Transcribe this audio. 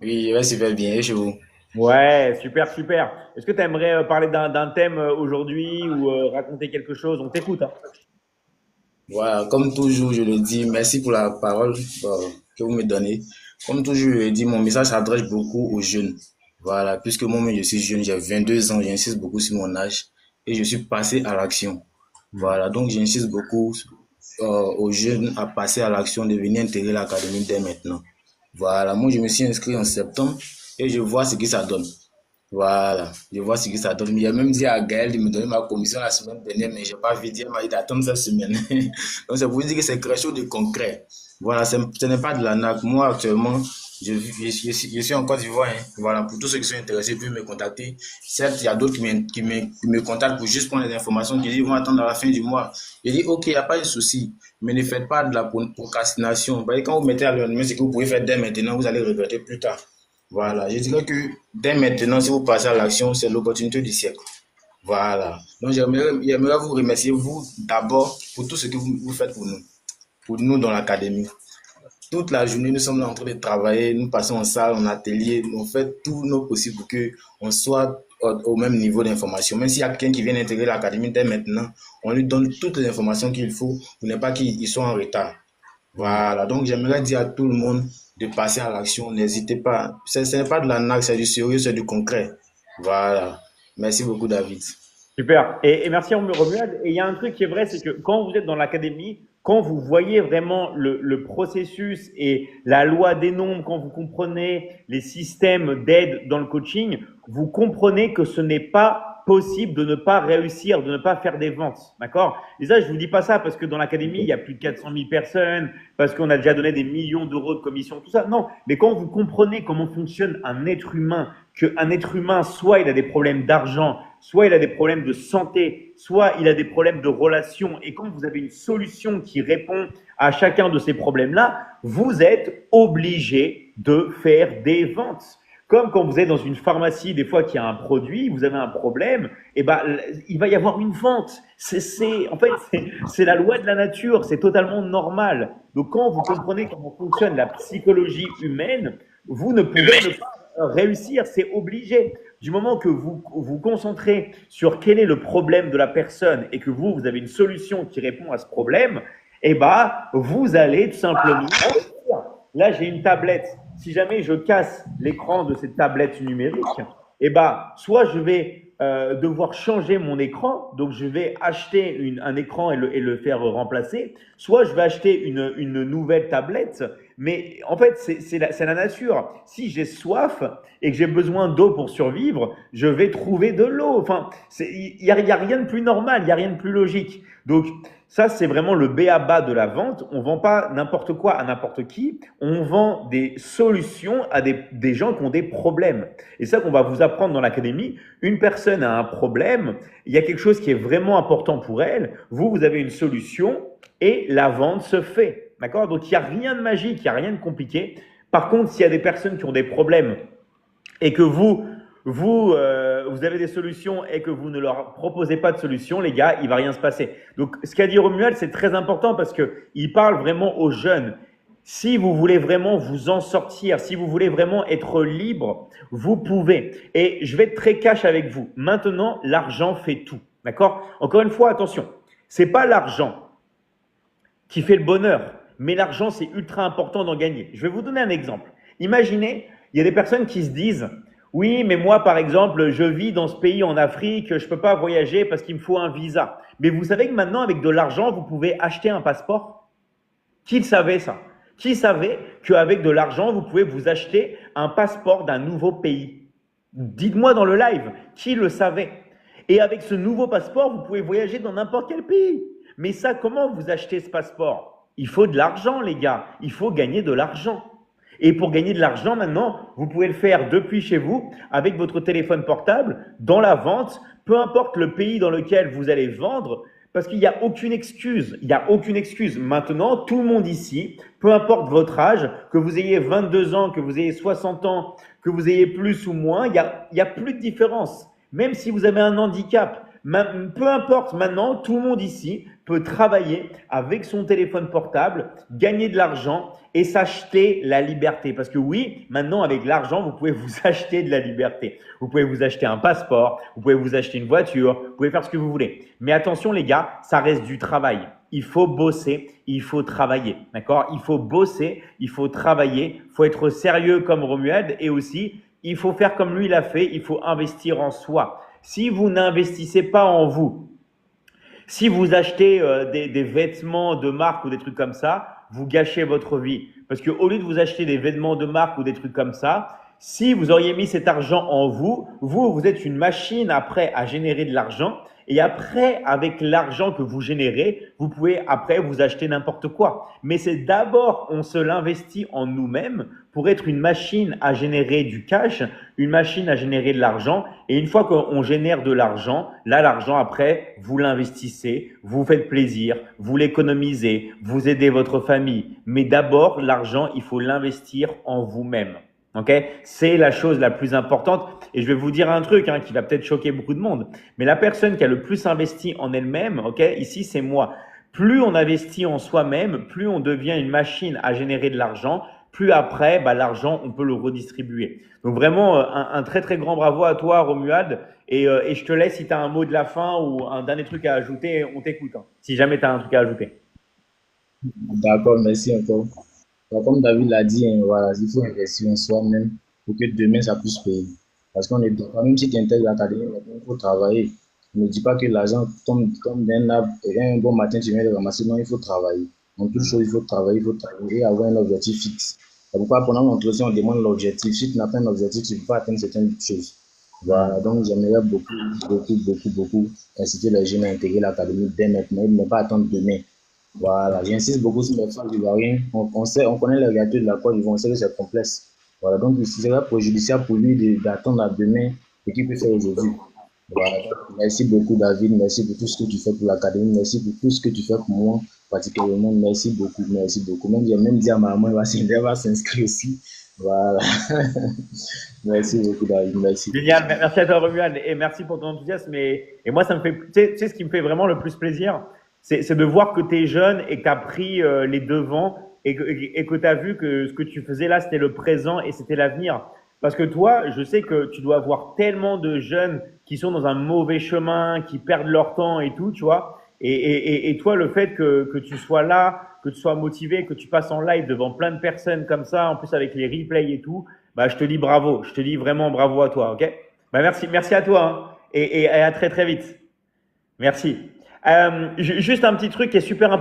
Oui, je vais super bien. Et chez vous? Ouais, super, super. Est-ce que tu aimerais parler d'un thème aujourd'hui ou raconter quelque chose? On t'écoute, hein. Voilà, comme toujours, je le dis, merci pour la parole que vous me donnez. Comme toujours, je le dis, mon message s'adresse beaucoup aux jeunes. Voilà, puisque moi-même, je suis jeune, j'ai 22 ans, j'insiste beaucoup sur mon âge et je suis passé à l'action. Voilà, donc j'insiste beaucoup aux jeunes à passer à l'action, de venir intégrer l'académie dès maintenant. Voilà, moi, je me suis inscrit en septembre et je vois ce que ça donne. Voilà, je vois ce que ça donne. J'ai même dit à Gaël de me donner ma commission la semaine dernière, mais je n'ai pas vu dire, il m'a dit d'attendre cette semaine. Donc, c'est pour vous dire que c'est quelque chose de concret. Voilà, ce n'est pas de la naque. Moi, actuellement, je suis en Côte d'Ivoire. Hein. Voilà, pour tous ceux qui sont intéressés, peuvent me contacter. Certes, il y a d'autres qui me contactent pour juste prendre les informations, qui disent, ils vont attendre à la fin du mois. Je dis, OK, il n'y a pas de souci, mais ne faites pas de la procrastination. Vous voyez, quand vous mettez à l'ordre, c'est que vous pouvez faire dès maintenant, vous allez regretter plus tard. Voilà, je dirais que dès maintenant, si vous passez à l'action, c'est l'opportunité du siècle. Voilà. Donc, j'aimerais vous remercier, vous, d'abord, pour tout ce que vous faites pour nous dans l'académie. Toute la journée, nous sommes là en train de travailler, nous passons en salle, en atelier, on fait tout nos possible pour que on soit au même niveau d'information. Même s'il y a quelqu'un qui vient intégrer l'académie dès maintenant, on lui donne toutes les informations qu'il faut pour ne pas qu'ils soient en retard. Hmm. Voilà, donc j'aimerais dire à tout le monde de passer à l'action. N'hésitez pas. Ce n'est pas de la nague, c'est du sérieux, c'est du concret. Voilà. Merci beaucoup, David. Super. Et merci Romuald. Et il y a un truc qui est vrai, c'est que quand vous êtes dans l'académie, quand vous voyez vraiment le processus et la loi des nombres, quand vous comprenez les systèmes d'aide dans le coaching, vous comprenez que ce n'est pas possible de ne pas réussir, de ne pas faire des ventes. D'accord? Et ça, je vous dis pas ça parce que dans l'académie, il y a plus de 400 000 personnes, parce qu'on a déjà donné des millions d'euros de commission, tout ça. Non. Mais quand vous comprenez comment fonctionne un être humain, qu'un être humain, soit il a des problèmes d'argent, soit il a des problèmes de santé, soit il a des problèmes de relations, et quand vous avez une solution qui répond à chacun de ces problèmes-là, vous êtes obligé de faire des ventes. Comme quand vous êtes dans une pharmacie, des fois qu'il y a un produit, vous avez un problème, et ben il va y avoir une vente. En fait, c'est la loi de la nature, c'est totalement normal. Donc quand vous comprenez comment fonctionne la psychologie humaine, vous ne pouvez ne pas réussir, c'est obligé. Du moment que vous vous concentrez sur quel est le problème de la personne et que vous avez une solution qui répond à ce problème, eh ben, vous allez tout simplement réussir. Là, j'ai une tablette. Si jamais je casse l'écran de cette tablette numérique, eh ben, soit je vais devoir changer mon écran, donc je vais acheter un écran et le faire remplacer, soit je vais acheter une nouvelle tablette, mais en fait, c'est la nature. Si j'ai soif et que j'ai besoin d'eau pour survivre, je vais trouver de l'eau. Enfin, il n'y a rien de plus normal, il n'y a rien de plus logique. Donc, ça, c'est vraiment le b.a.-ba de la vente. On ne vend pas n'importe quoi à n'importe qui. On vend des solutions à des gens qui ont des problèmes. Et ça qu'on va vous apprendre dans l'académie. Une personne a un problème, il y a quelque chose qui est vraiment important pour elle. Vous avez une solution et la vente se fait. D'accord? Donc, il n'y a rien de magique, il n'y a rien de compliqué. Par contre, s'il y a des personnes qui ont des problèmes et que vous avez des solutions et que vous ne leur proposez pas de solution, les gars, il va rien se passer. Donc, ce qu'a dit Romuald, c'est très important parce qu'il parle vraiment aux jeunes. Si vous voulez vraiment vous en sortir, si vous voulez vraiment être libre, vous pouvez. Et je vais être très cash avec vous. Maintenant, l'argent fait tout. D'accord? Encore une fois, attention. C'est pas l'argent qui fait le bonheur. Mais l'argent, c'est ultra important d'en gagner. Je vais vous donner un exemple. Imaginez, il y a des personnes qui se disent, oui, mais moi, par exemple, je vis dans ce pays en Afrique, je ne peux pas voyager parce qu'il me faut un visa. Mais vous savez que maintenant, avec de l'argent, vous pouvez acheter un passeport? Qui le savait ça? Qui savait qu'avec de l'argent, vous pouvez vous acheter un passeport d'un nouveau pays? Dites-moi dans le live, qui le savait? Et avec ce nouveau passeport, vous pouvez voyager dans n'importe quel pays. Mais ça, comment vous achetez ce passeport? Il faut de l'argent, les gars. Il faut gagner de l'argent. Et pour gagner de l'argent, maintenant, vous pouvez le faire depuis chez vous, avec votre téléphone portable, dans la vente, peu importe le pays dans lequel vous allez vendre, parce qu'il n'y a aucune excuse. Il n'y a aucune excuse. Maintenant, tout le monde ici, peu importe votre âge, que vous ayez 22 ans, que vous ayez 60 ans, que vous ayez plus ou moins, il y a plus de différence. Même si vous avez un handicap, peu importe maintenant, tout le monde ici peut travailler avec son téléphone portable, gagner de l'argent et s'acheter la liberté. Parce que oui, maintenant avec l'argent, vous pouvez vous acheter de la liberté. Vous pouvez vous acheter un passeport, vous pouvez vous acheter une voiture, vous pouvez faire ce que vous voulez. Mais attention les gars, ça reste du travail. Il faut bosser, il faut travailler, d'accord? Il faut bosser, il faut travailler, il faut être sérieux comme Romuald et aussi, il faut faire comme lui l'a fait, il faut investir en soi. Si vous n'investissez pas en vous, si vous achetez des vêtements de marque ou des trucs comme ça, vous gâchez votre vie. Parce que au lieu de vous acheter des vêtements de marque ou des trucs comme ça, si vous auriez mis cet argent en vous, vous êtes une machine après à générer de l'argent. Et après, avec l'argent que vous générez, vous pouvez après vous acheter n'importe quoi. Mais c'est d'abord, on se l'investit en nous-mêmes pour être une machine à générer du cash, une machine à générer de l'argent. Et une fois qu'on génère de l'argent, là, l'argent après, vous l'investissez, vous faites plaisir, vous l'économisez, vous aidez votre famille. Mais d'abord, l'argent, il faut l'investir en vous-même. Ok, c'est la chose la plus importante. Et je vais vous dire un truc qui va peut-être choquer beaucoup de monde. Mais la personne qui a le plus investi en elle-même, ok, ici c'est moi. Plus on investit en soi-même, plus on devient une machine à générer de l'argent. Plus après, l'argent, on peut le redistribuer. Donc vraiment, un très très grand bravo à toi, Romuald. Et je te laisse si tu as un mot de la fin ou un dernier truc à ajouter, on t'écoute. Si jamais tu as un truc à ajouter. D'accord, merci encore. Comme David l'a dit, hein, voilà, il faut investir en soi-même pour que demain ça puisse payer. Parce qu'on est d'accord, même si tu intègres l'académie, maintenant, il faut travailler. Ne dis pas que l'argent tombe comme d'un arbre et un bon matin tu viens de ramasser. Non, il faut travailler. En toute chose, il faut travailler et avoir un objectif fixe. C'est pourquoi pendant l'entretien, on demande l'objectif. Si tu n'as pas un objectif, tu ne peux pas atteindre certaines choses. Voilà, donc j'aimerais beaucoup inciter les jeunes à intégrer l'académie dès maintenant et ne pas attendre demain. Voilà, j'insiste beaucoup sur les femmes ivoiriennes. On sait, on connaît les réalités de la Côte d'Ivoire, on sait que c'est complexe. Voilà, donc il serait préjudiciable pour lui d'attendre à demain ce qu'il peut faire aujourd'hui. Voilà, donc, merci beaucoup David, merci pour tout ce que tu fais pour l'académie, merci pour tout ce que tu fais pour moi, particulièrement, merci beaucoup, merci beaucoup. Même j'ai même dit à ma maman, elle va s'inscrire aussi. Voilà, merci beaucoup David, merci. Génial, merci à toi Romuald et merci pour ton enthousiasme. Et moi, ça me fait, tu sais ce qui me fait vraiment le plus plaisir, c'est de voir que tu es jeune et que tu as pris les devants et que tu as vu que ce que tu faisais là, c'était le présent et c'était l'avenir. Parce que toi, je sais que tu dois avoir tellement de jeunes qui sont dans un mauvais chemin, qui perdent leur temps et tout, tu vois. Et toi, le fait que tu sois là, que tu sois motivé, que tu passes en live devant plein de personnes comme ça, en plus avec les replays et tout, je te dis bravo. Je te dis vraiment bravo à toi, ok? Merci à toi et à très très vite. Merci. Juste un petit truc qui est super important.